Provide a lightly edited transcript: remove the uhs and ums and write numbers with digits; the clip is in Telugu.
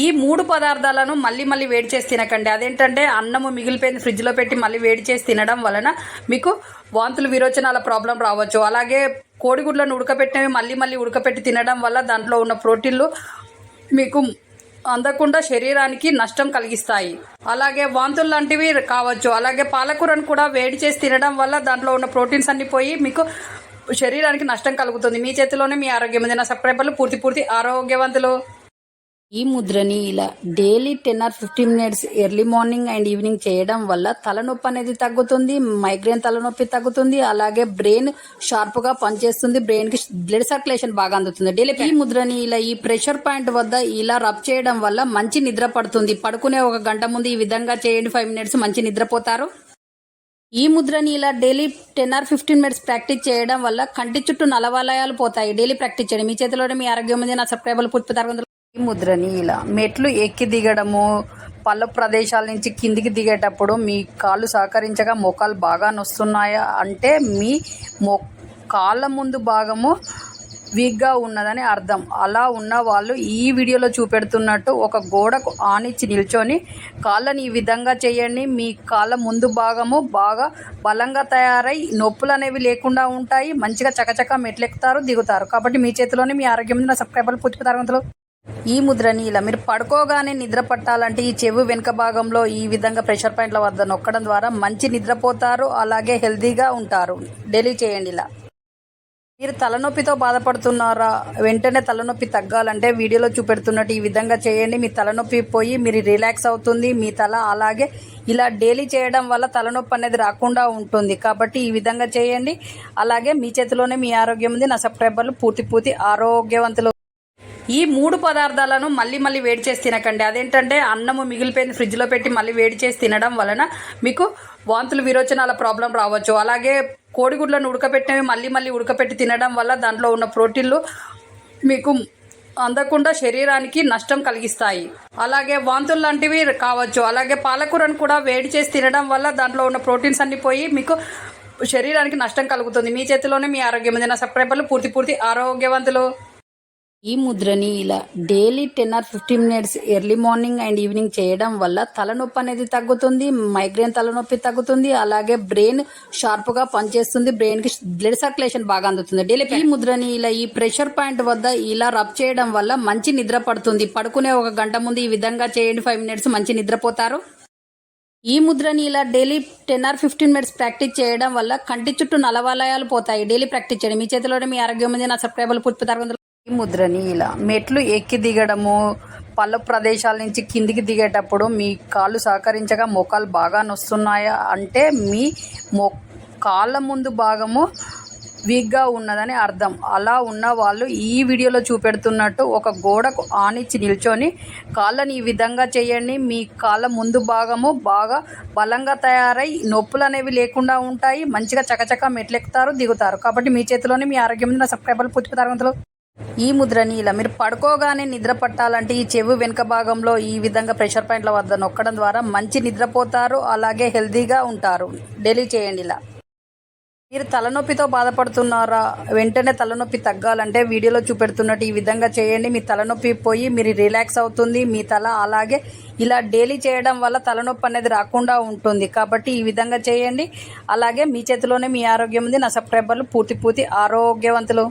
ఈ 3 పదార్థాలను మళ్ళీ మళ్ళీ వేడి చేసి తినకండి. అదేంటంటే అన్నము మిగిలిపోయింది ఫ్రిడ్జ్లో పెట్టి మళ్ళీ వేడి చేసి తినడం వలన మీకు వాంతులు విరోచనాల ప్రాబ్లం రావచ్చు. అలాగే కోడిగుడ్లను ఉడకపెట్టినవి మళ్ళీ మళ్ళీ ఉడకపెట్టి తినడం వల్ల దాంట్లో ఉన్న ప్రోటీన్లు మీకు అందకుండా శరీరానికి నష్టం కలిగిస్తాయి. అలాగే వాంతులు లాంటివి కావచ్చు. అలాగే పాలకూరను కూడా వేడి చేసి తినడం వల్ల దాంట్లో ఉన్న ప్రోటీన్స్ అన్ని పోయి మీకు శరీరానికి నష్టం కలుగుతుంది. మీ చేతిలోనే మీ ఆరోగ్యం ఉంది. నా సబ్స్క్రైబర్లు పూర్తి ఆరోగ్యవంతులు. ఈ ముద్రని ఇలా daily 10 or 15 minutes early morning and evening చేయడం వల్ల తలనొప్పి అనేది తగ్గుతుంది, మైగ్రేన్ తలనొప్పి తగ్గుతుంది, అలాగే బ్రెయిన్ షార్ప్గా పనిచేస్తుంది, బ్రెయిన్కి బ్లడ్ సర్క్యులేషన్ బాగా అందుతుంది. డైలీ ఈ ముద్రని ఇలా ఈ ప్రెషర్ పాయింట్ వద్ద ఇలా రబ్ చేయడం వల్ల మంచి నిద్ర పడుతుంది. పడుకునే 1 గంట ముందు ఈ విధంగా చేయండి, 5 మినిట్స్ మంచి నిద్రపోతారు. ఈ ముద్రని ఇలా డైలీ 10 or 15 మినిట్స్ ప్రాక్టీస్ చేయడం వల్ల కంటి చుట్టూ నలవలయాలు పోతాయి. డైలీ ప్రాక్టీస్ చేయండి. మీ చేతిలోనే మీ ఆరోగ్యం ఉంది. నా సబ్స్క్రైబర్లు పూర్తి. ఈ ముద్రని ఇలా మెట్లు ఎక్కి దిగడము, పల్ల ప్రదేశాల నుంచి కిందికి దిగేటప్పుడు మీ కాళ్ళు సహకరించగా మోకాలు బాగా నొస్తున్నాయా అంటే మీ కాళ్ళ ముందు భాగము వీక్గా ఉన్నదని అర్థం. అలా ఉన్న వాళ్ళు ఈ వీడియోలో చూపెడుతున్నట్టు ఒక గోడకు ఆనిచ్చి నిల్చొని కాళ్ళని ఈ విధంగా చేయండి. మీ కాళ్ళ ముందు భాగము బాగా బలంగా తయారై నొప్పులు అనేవి లేకుండా ఉంటాయి. మంచిగా చకచక మెట్లెక్కుతారు, దిగుతారు. కాబట్టి మీ చేతిలోనే మీ ఆరోగ్యం ఉన్న సబ్స్క్రైబర్లు పూర్తి. ఈ ముద్రని ఇలా మీరు పడుకోగానే నిద్ర పట్టాలంటే ఈ చెవు వెనుక భాగంలో ఈ విధంగా ప్రెషర్ పాయింట్ల వద్ద నొక్కడం ద్వారా మంచి నిద్రపోతారు, అలాగే హెల్తీగా ఉంటారు. డైలీ చేయండి ఇలా. మీరు తలనొప్పితో బాధపడుతున్నారా? వెంటనే తలనొప్పి తగ్గాలంటే వీడియోలో చూపెడుతున్నట్టు ఈ విధంగా చేయండి. మీ తలనొప్పి పోయి మీరు రిలాక్స్ అవుతుంది మీ తల. అలాగే ఇలా డైలీ చేయడం వల్ల తలనొప్పి అనేది రాకుండా ఉంటుంది. కాబట్టి ఈ విధంగా చేయండి. అలాగే మీ చేతిలోనే మీ ఆరోగ్యం ఉంది. నా సబ్స్క్రైబర్లు పూర్తి ఆరోగ్యవంతులు. ఈ 3 పదార్థాలను మళ్ళీ మళ్ళీ వేడి చేసి తినకండి. అదేంటంటే అన్నము మిగిలిపోయింది ఫ్రిడ్జ్లో పెట్టి మళ్ళీ వేడి చేసి తినడం వలన మీకు వాంతులు విరోచనాల ప్రాబ్లం రావచ్చు. అలాగే కోడిగుడ్లను ఉడకపెట్టినవి మళ్ళీ మళ్ళీ ఉడకపెట్టి తినడం వల్ల దాంట్లో ఉన్న ప్రోటీన్లు మీకు అందకుండా శరీరానికి నష్టం కలిగిస్తాయి. అలాగే వాంతులు లాంటివి కావచ్చు. అలాగే పాలకూరను కూడా వేడి చేసి తినడం వల్ల దాంట్లో ఉన్న ప్రోటీన్స్ అన్ని పోయి మీకు శరీరానికి నష్టం కలుగుతుంది. మీ చేతిలోనే మీ ఆరోగ్యం ఉంది. నా సబ్స్క్రైబర్లు పూర్తి ఆరోగ్యవంతులు. ఈ ముద్రని ఇలా daily 10 or 15 minutes early morning and evening చేయడం వల్ల తలనొప్పి అనేది తగ్గుతుంది, మైగ్రేన్ తలనొప్పి తగ్గుతుంది, అలాగే బ్రెయిన్ షార్ప్గా పనిచేస్తుంది, బ్రెయిన్కి బ్లడ్ సర్క్యులేషన్ బాగా అందుతుంది. డైలీ ఈ ముద్రని ఇలా ఈ ప్రెషర్ పాయింట్ వద్ద ఇలా రబ్ చేయడం వల్ల మంచి నిద్ర పడుతుంది. పడుకునే 1 గంట ముందు ఈ విధంగా చేయండి, 5 మినిట్స్ మంచి నిద్రపోతారు. ఈ ముద్రని ఇలా డైలీ 10 or 15 మినిట్స్ ప్రాక్టీస్ చేయడం వల్ల కంటి చుట్టూ నలవలయాలు పోతాయి. డైలీ ప్రాక్టీస్ చేయండి. మీ చేతిలోనే మీ ఆరోగ్యం ఉంది. నా సబ్స్క్రైబర్లు పూర్తి. ఈ ముద్రని ఇలా మెట్లు ఎక్కి దిగడము, పల్ల ప్రదేశాల నుంచి కిందికి దిగేటప్పుడు మీ కాళ్ళు సహకరించగా మోకాలు బాగా నొస్తున్నాయా అంటే మీ కాళ్ళ ముందు భాగము వీక్గా ఉన్నదని అర్థం. అలా ఉన్న వాళ్ళు ఈ వీడియోలో చూపెడుతున్నట్టు ఒక గోడకు ఆనిచ్చి నిల్చొని కాళ్ళని ఈ విధంగా చేయండి. మీ కాళ్ళ ముందు భాగము బాగా బలంగా తయారై నొప్పులు అనేవి లేకుండా ఉంటాయి. మంచిగా చకచక మెట్లెక్కుతారు, దిగుతారు. కాబట్టి మీ చేతిలోనే మీ ఆరోగ్యం ఉన్న సబ్స్క్రైబర్లు పూర్తి. ఈ ముద్రని ఇలా మీరు పడుకోగానే నిద్ర పట్టాలంటే ఈ చెవు వెనుక భాగంలో ఈ విధంగా ప్రెషర్ పాయింట్ల వద్ద నొక్కడం ద్వారా మంచి నిద్రపోతారు, అలాగే హెల్తీగా ఉంటారు. డైలీ చేయండి ఇలా. మీరు తలనొప్పితో బాధపడుతున్నారా? వెంటనే తలనొప్పి తగ్గాలంటే వీడియోలో చూపెడుతున్నట్టు ఈ విధంగా చేయండి. మీ తలనొప్పి పోయి మీరు రిలాక్స్ అవుతుంది మీ తల. అలాగే ఇలా డైలీ చేయడం వల్ల తలనొప్పి అనేది రాకుండా ఉంటుంది. కాబట్టి ఈ విధంగా చేయండి. అలాగే మీ చేతిలోనే మీ ఆరోగ్యం ఉంది. నా సబ్స్క్రైబర్లు పూర్తి ఆరోగ్యవంతులు.